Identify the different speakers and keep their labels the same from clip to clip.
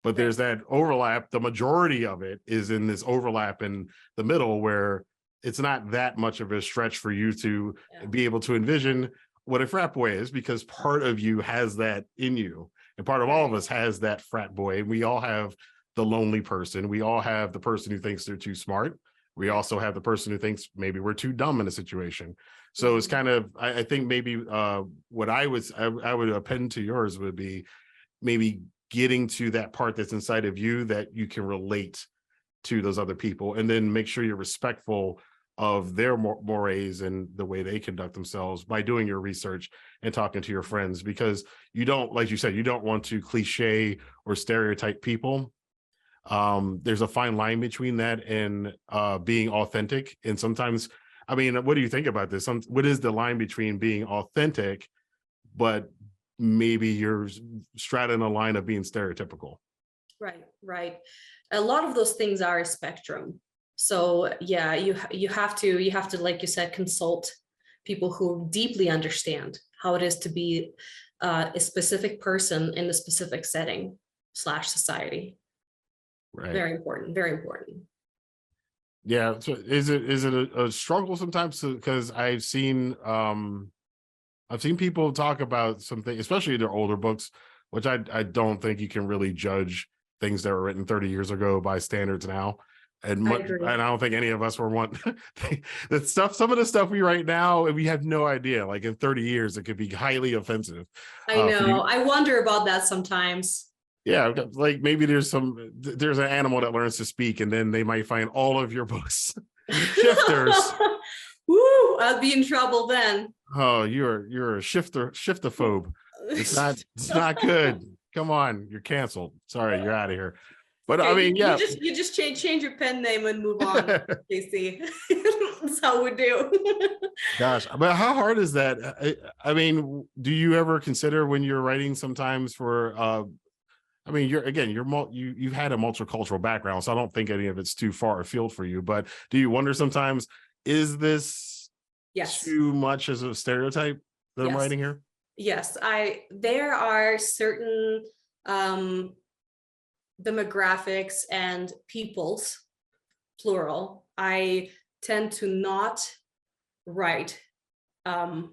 Speaker 1: but there's that overlap. The majority of it is in this overlap in the middle, where it's not that much of a stretch for you to be able to envision what a frat boy is, because part of you has that in you, and part of all of us has that frat boy. And we all have the lonely person. We all have the person who thinks they're too smart. We also have the person who thinks maybe we're too dumb in a situation. So it's kind of, I think maybe what I would append to yours would be maybe getting to that part that's inside of you that you can relate to those other people, and then make sure you're respectful of their mores and the way they conduct themselves by doing your research and talking to your friends, because you don't, like you said, you don't want to cliche or stereotype people. There's a fine line between that and being authentic. And sometimes, I mean, what do you think about this? What is the line between being authentic, but maybe you're straddling a line of being stereotypical?
Speaker 2: Right. A lot of those things are a spectrum. So yeah, you have to, like you said, consult people who deeply understand how it is to be a specific person in a specific setting / society.
Speaker 1: Right.
Speaker 2: Very important. Very important.
Speaker 1: Yeah. So is it a struggle sometimes? Because I've seen people talk about something, especially their older books, which I don't think you can really judge things that were written 30 years ago by standards now. And I don't think any of us were one. That stuff, some of the stuff we write now, we have no idea. Like in 30 years, it could be highly offensive.
Speaker 2: I know. I wonder about that sometimes.
Speaker 1: Yeah, like maybe there's an animal that learns to speak, and then they might find all of your books shifters.
Speaker 2: Woo! I'll be in trouble then.
Speaker 1: Oh, you're a shiftophobe. It's not good. Come on, you're canceled. Sorry, you're out of here. But okay, I mean, yeah,
Speaker 2: you just change your pen name and move on, Casey. That's how we do.
Speaker 1: Gosh, but how hard is that? I mean, do you ever consider when you're writing sometimes for? I mean, you've had a multicultural background, so I don't think any of it's too far afield for you. But do you wonder sometimes, is this too much as a stereotype that I'm writing here?
Speaker 2: Yes, there are certain demographics and peoples, plural, I tend to not write. I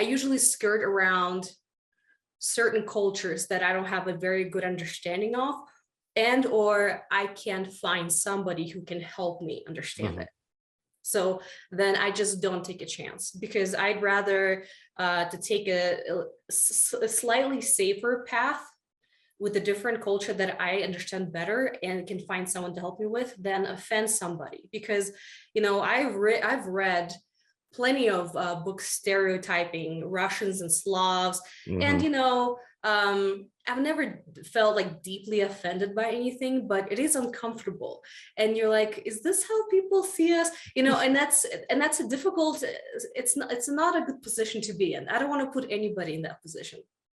Speaker 2: usually skirt around certain cultures that I don't have a very good understanding of, and or I can't find somebody who can help me understand it. So then I just don't take a chance, because I'd rather to take a slightly safer path with a different culture that I understand better and can find someone to help me with, than offend somebody. Because, I've read plenty of books stereotyping Russians and Slavs, and I've never felt like deeply offended by anything, but it is uncomfortable. And you're like, is this how people see us? And that's a difficult, it's not a good position to be in. I don't want to put anybody in that position.